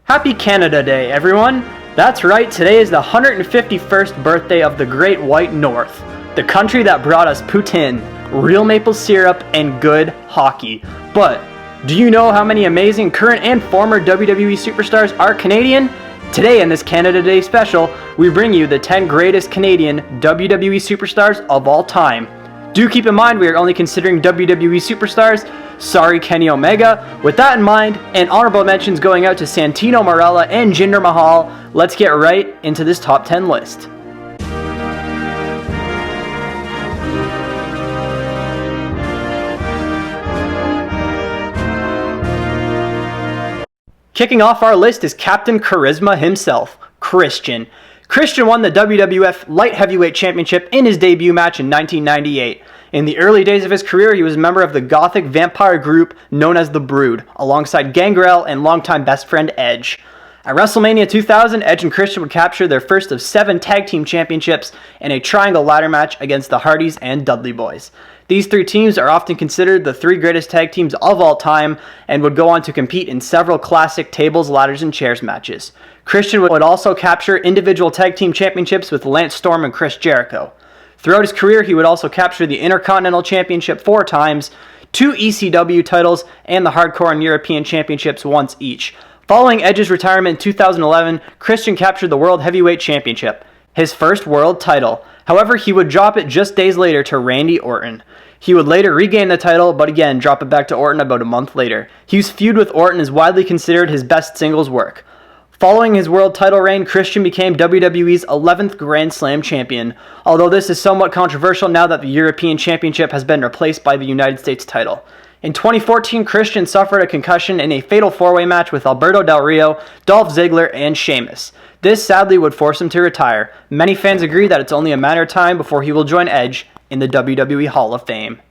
Happy Canada Day, everyone! That's right, today is the 151st birthday of the Great White North, the country that brought us poutine, real maple syrup, and good hockey. But do you know how many amazing current and former WWE superstars are Canadian? Today in this Canada Day special, we bring you the 10 greatest Canadian WWE superstars of all time. Do keep in mind we are only considering WWE superstars. Sorry, Kenny Omega. With that in mind, and honorable mentions going out to Santino Marella and Jinder Mahal, let's get right into this top 10 list. Kicking off our list is Captain Charisma himself, Christian. Christian won the WWF Light Heavyweight Championship in his debut match in 1998. In the early days of his career, he was a member of the gothic vampire group known as The Brood, alongside Gangrel and longtime best friend Edge. At WrestleMania 2000, Edge and Christian would capture their first of 7 tag team championships in a triangle ladder match against the Hardys and Dudley Boys. These 3 teams are often considered the 3 greatest tag teams of all time and would go on to compete in several classic tables, ladders, and chairs matches. Christian would also capture individual tag team championships with Lance Storm and Chris Jericho. Throughout his career, he would also capture the Intercontinental Championship 4 times, 2 ECW titles, and the Hardcore and European Championships once each. Following Edge's retirement in 2011, Christian captured the World Heavyweight Championship, his first world title. However, he would drop it just days later to Randy Orton. He would later regain the title, but again drop it back to Orton about a month later. His feud with Orton is widely considered his best singles work. Following his world title reign, Christian became WWE's 11th Grand Slam champion, although this is somewhat controversial now that the European Championship has been replaced by the United States title. In 2014, Christian suffered a concussion in a fatal 4-way match with Alberto Del Rio, Dolph Ziggler, and Sheamus. This sadly would force him to retire. Many fans agree that it's only a matter of time before he will join Edge in the WWE Hall of Fame.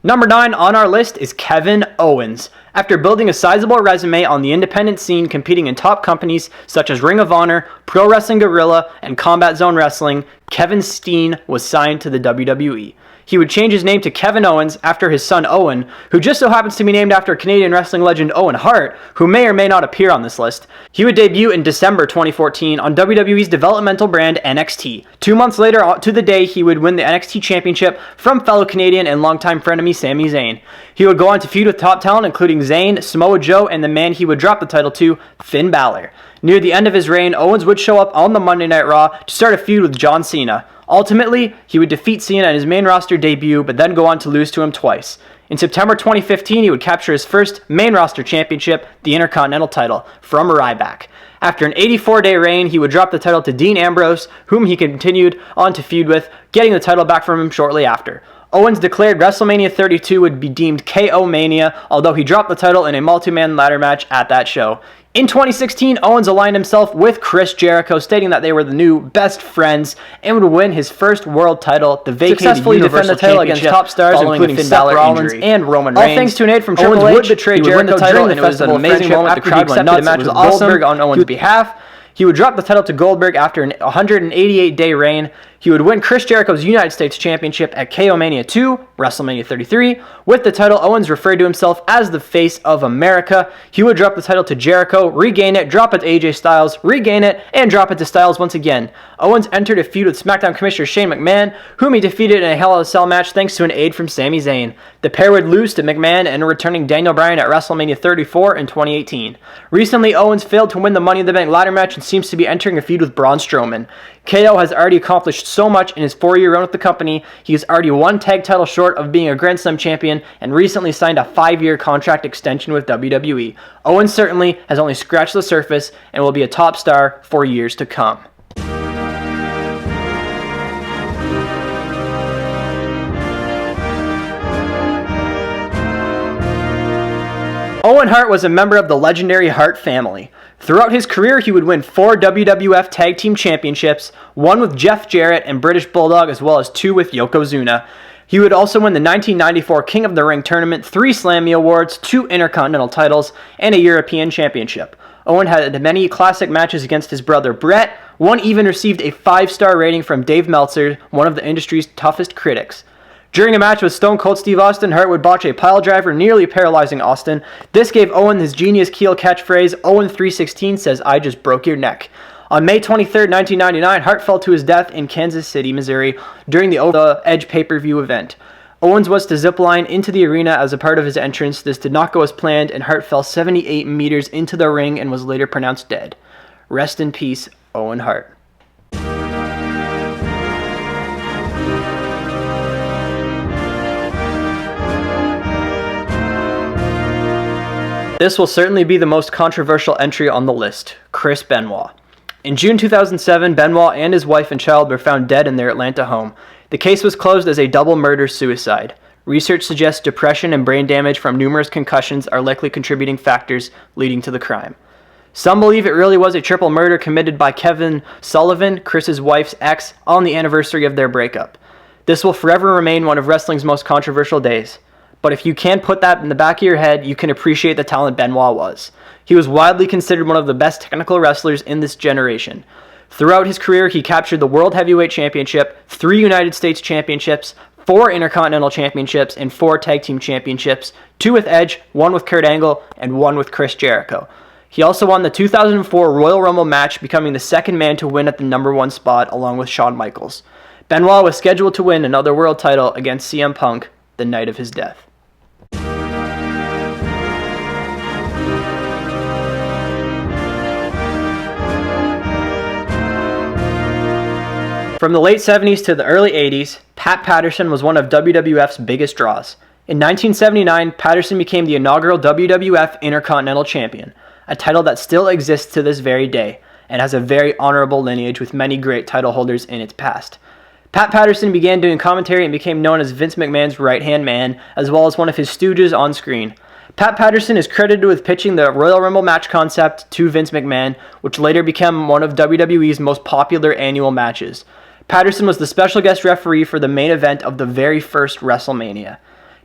Number 9 on our list is Kevin Owens. After building a sizable resume on the independent scene competing in top companies such as Ring of Honor, Pro Wrestling Guerrilla, and Combat Zone Wrestling, Kevin Steen was signed to the WWE. He would change his name to Kevin Owens after his son Owen, who just so happens to be named after Canadian wrestling legend Owen Hart, who may or may not appear on this list. He would debut in December 2014 on WWE's developmental brand NXT. 2 months later, to the day, he would win the NXT Championship from fellow Canadian and longtime frenemy Sami Zayn. He would go on to feud with top talent including Zayn, Samoa Joe, and the man he would drop the title to, Finn Balor. Near the end of his reign, Owens would show up on the Monday Night Raw to start a feud with John Cena. Ultimately, he would defeat Cena in his main roster debut, but then go on to lose to him twice. In September 2015, he would capture his first main roster championship, the Intercontinental title, from Ryback. After an 84-day reign, he would drop the title to Dean Ambrose, whom he continued on to feud with, getting the title back from him shortly after. Owens declared WrestleMania 32 would be deemed KO Mania, although he dropped the title in a multi-man ladder match at that show. In 2016, Owens aligned himself with Chris Jericho, stating that they were the new best friends and would win his first world title, the vacated successfully defend the title against top stars including Seth Rollins and Roman Reigns. All thanks to an aid from Triple H, would betray Jericho title, and it was an amazing moment. The crowd went nuts. The match was awesome. Goldberg on Owens' behalf. He would drop the title to Goldberg after an 188-day reign. He would win Chris Jericho's United States Championship at KO Mania 2, WrestleMania 33. With the title, Owens referred to himself as the face of America. He would drop the title to Jericho, regain it, drop it to AJ Styles, regain it, and drop it to Styles once again. Owens entered a feud with SmackDown Commissioner Shane McMahon, whom he defeated in a Hell in a Cell match thanks to an aid from Sami Zayn. The pair would lose to McMahon and returning Daniel Bryan at WrestleMania 34 in 2018. Recently, Owens failed to win the Money in the Bank ladder match and seems to be entering a feud with Braun Strowman. KO has already accomplished so much in his 4-year run with the company. He is already 1 tag title short of being a Grand Slam champion and recently signed a 5-year contract extension with WWE. Owens certainly has only scratched the surface and will be a top star for years to come. Owen Hart was a member of the legendary Hart family. Throughout his career, he would win 4 WWF Tag Team Championships, 1 with Jeff Jarrett and British Bulldog, as well as 2 with Yokozuna. He would also win the 1994 King of the Ring tournament, 3 Slammy Awards, 2 Intercontinental titles, and a European Championship. Owen had many classic matches against his brother Bret. One even received a 5-star rating from Dave Meltzer, one of the industry's toughest critics. During a match with Stone Cold Steve Austin, Hart would botch a piledriver, nearly paralyzing Austin. This gave Owen his genius heel catchphrase, Owen 316 says, "I just broke your neck." On May 23, 1999, Hart fell to his death in Kansas City, Missouri, during the Over the Edge pay-per-view event. Owens was to zipline into the arena as a part of his entrance. This did not go as planned, and Hart fell 78 meters into the ring and was later pronounced dead. Rest in peace, Owen Hart. This will certainly be the most controversial entry on the list, Chris Benoit. In June 2007, Benoit and his wife and child were found dead in their Atlanta home. The case was closed as a double murder-suicide. Research suggests depression and brain damage from numerous concussions are likely contributing factors leading to the crime. Some believe it really was a triple murder committed by Kevin Sullivan, Chris's wife's ex, on the anniversary of their breakup. This will forever remain one of wrestling's most controversial days. But if you can put that in the back of your head, you can appreciate the talent Benoit was. He was widely considered one of the best technical wrestlers in this generation. Throughout his career, he captured the World Heavyweight Championship, 3 United States Championships, 4 Intercontinental Championships, and 4 Tag Team Championships, 2 with Edge, 1 with Kurt Angle, and 1 with Chris Jericho. He also won the 2004 Royal Rumble match, becoming the second man to win at the number 1 spot along with Shawn Michaels. Benoit was scheduled to win another world title against CM Punk the night of his death. From the late 70s to the early 80s, Pat Patterson was one of WWF's biggest draws. In 1979, Patterson became the inaugural WWF Intercontinental Champion, a title that still exists to this very day, and has a very honorable lineage with many great title holders in its past. Pat Patterson began doing commentary and became known as Vince McMahon's right-hand man, as well as one of his stooges on screen. Pat Patterson is credited with pitching the Royal Rumble match concept to Vince McMahon, which later became one of WWE's most popular annual matches. Patterson was the special guest referee for the main event of the very first WrestleMania.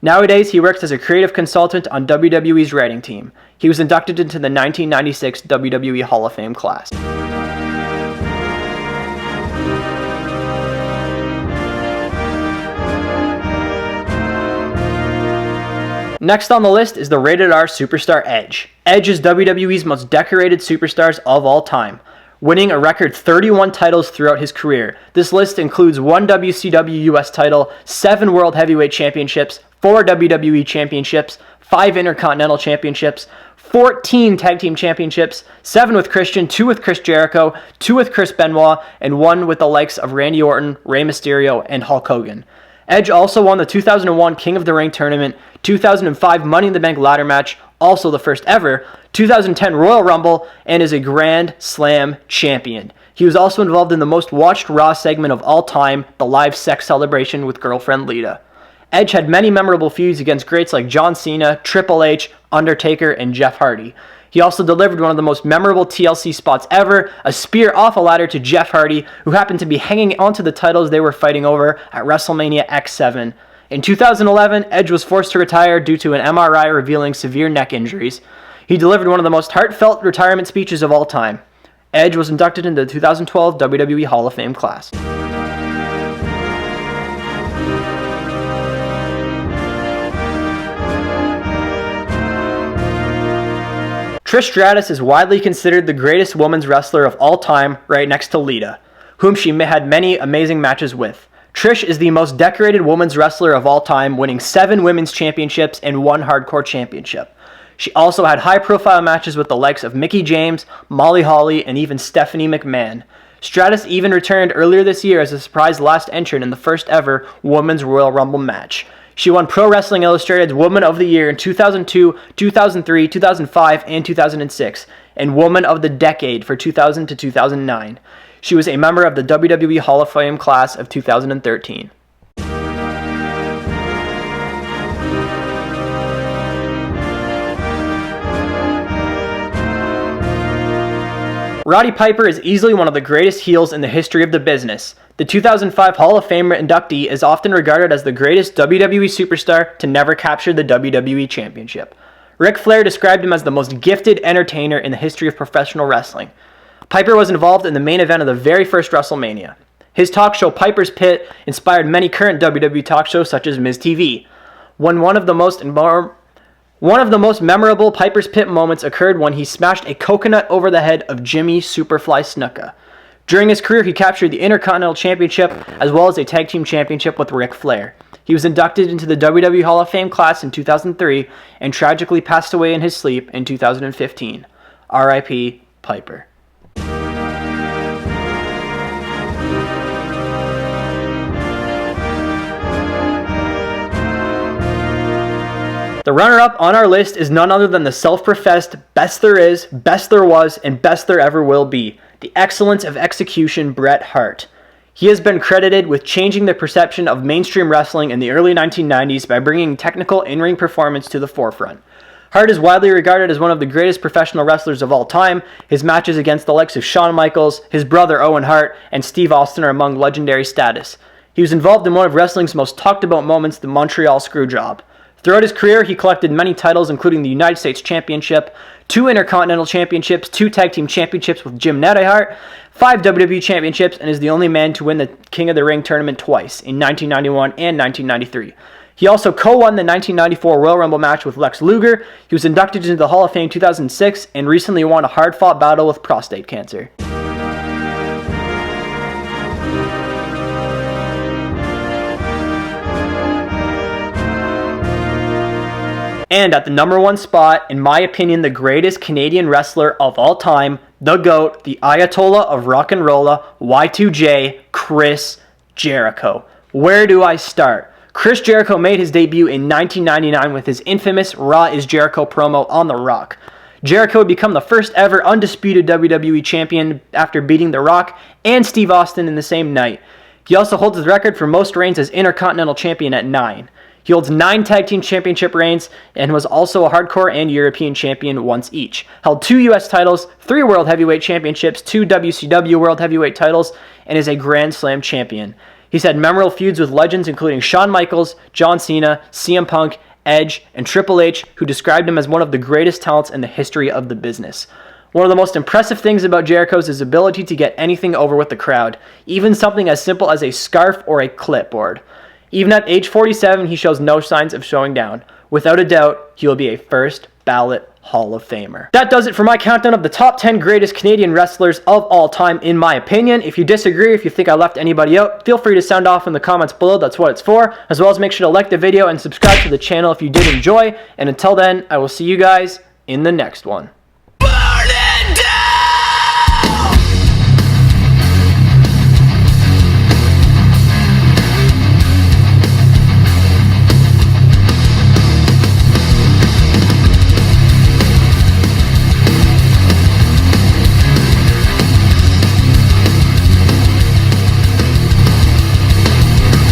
Nowadays, he works as a creative consultant on WWE's writing team. He was inducted into the 1996 WWE Hall of Fame class. Next on the list is the Rated R superstar Edge. Edge is WWE's most decorated superstars of all time, winning a record 31 titles throughout his career. This list includes 1 WCW US title, 7 World Heavyweight Championships, 4 WWE Championships, 5 Intercontinental Championships, 14 Tag Team Championships, 7 with Christian, 2 with Chris Jericho, 2 with Chris Benoit, and 1 with the likes of Randy Orton, Rey Mysterio, and Hulk Hogan. Edge also won the 2001 King of the Ring tournament, 2005 Money in the Bank ladder match, also the first ever, 2010 Royal Rumble, and is a Grand Slam champion. He was also involved in the most watched Raw segment of all time, the live sex celebration with girlfriend Lita. Edge had many memorable feuds against greats like John Cena, Triple H, Undertaker, and Jeff Hardy. He also delivered one of the most memorable TLC spots ever, a spear off a ladder to Jeff Hardy, who happened to be hanging onto the titles they were fighting over at WrestleMania X7. In 2011, Edge was forced to retire due to an MRI revealing severe neck injuries. He delivered one of the most heartfelt retirement speeches of all time. Edge was inducted into the 2012 WWE Hall of Fame class. Trish Stratus is widely considered the greatest women's wrestler of all time, right next to Lita, whom she had many amazing matches with. Trish is the most decorated women's wrestler of all time, winning 7 women's championships and 1 hardcore championship. She also had high-profile matches with the likes of Mickie James, Molly Holly, and even Stephanie McMahon. Stratus even returned earlier this year as a surprise last entrant in the first ever Women's Royal Rumble match. She won Pro Wrestling Illustrated's Woman of the Year in 2002, 2003, 2005, and 2006, and Woman of the Decade for 2000 to 2009. She was a member of the WWE Hall of Fame class of 2013. Roddy Piper is easily one of the greatest heels in the history of the business. The 2005 Hall of Fame inductee is often regarded as the greatest WWE superstar to never capture the WWE Championship. Ric Flair described him as the most gifted entertainer in the history of professional wrestling. Piper was involved in the main event of the very first WrestleMania. His talk show Piper's Pit inspired many current WWE talk shows such as Miz TV. One of the most memorable Piper's Pit moments occurred when he smashed a coconut over the head of Jimmy Superfly Snuka. During his career, he captured the Intercontinental Championship as well as a Tag Team Championship with Ric Flair. He was inducted into the WWE Hall of Fame class in 2003 and tragically passed away in his sleep in 2015. R.I.P. Piper. The runner-up on our list is none other than the self-professed best there is, best there was, and best there ever will be, the excellence of execution Bret Hart. He has been credited with changing the perception of mainstream wrestling in the early 1990s by bringing technical in-ring performance to the forefront. Hart is widely regarded as one of the greatest professional wrestlers of all time. His matches against the likes of Shawn Michaels, his brother Owen Hart, and Steve Austin are among legendary status. He was involved in one of wrestling's most talked about moments, the Montreal Screwjob. Throughout his career, he collected many titles, including the United States Championship, 2 Intercontinental Championships, 2 Tag Team Championships with Jim Neidhart, 5 WWE Championships, and is the only man to win the King of the Ring tournament twice, in 1991 and 1993. He also co-won the 1994 Royal Rumble match with Lex Luger. He was inducted into the Hall of Fame in 2006 and recently won a hard-fought battle with prostate cancer. And at the number 1 spot, in my opinion, the greatest Canadian wrestler of all time, the GOAT, the Ayatollah of Rock and Rolla, Y2J, Chris Jericho. Where do I start? Chris Jericho made his debut in 1999 with his infamous Raw is Jericho promo on The Rock. Jericho would become the first ever undisputed WWE champion after beating The Rock and Steve Austin in the same night. He also holds the record for most reigns as Intercontinental Champion at 9. He holds 9 Tag Team Championship reigns and was also a Hardcore and European Champion once each. Held 2 US titles, 3 World Heavyweight Championships, 2 WCW World Heavyweight titles, and is a Grand Slam champion. He's had memorable feuds with legends including Shawn Michaels, John Cena, CM Punk, Edge, and Triple H, who described him as one of the greatest talents in the history of the business. One of the most impressive things about Jericho is his ability to get anything over with the crowd, even something as simple as a scarf or a clipboard. Even at age 47, he shows no signs of slowing down. Without a doubt, he will be a first ballot Hall of Famer. That does it for my countdown of the top 10 greatest Canadian wrestlers of all time, in my opinion. If you disagree, if you think I left anybody out, feel free to sound off in the comments below. That's what it's for. As well as make sure to like the video and subscribe to the channel if you did enjoy. And until then, I will see you guys in the next one.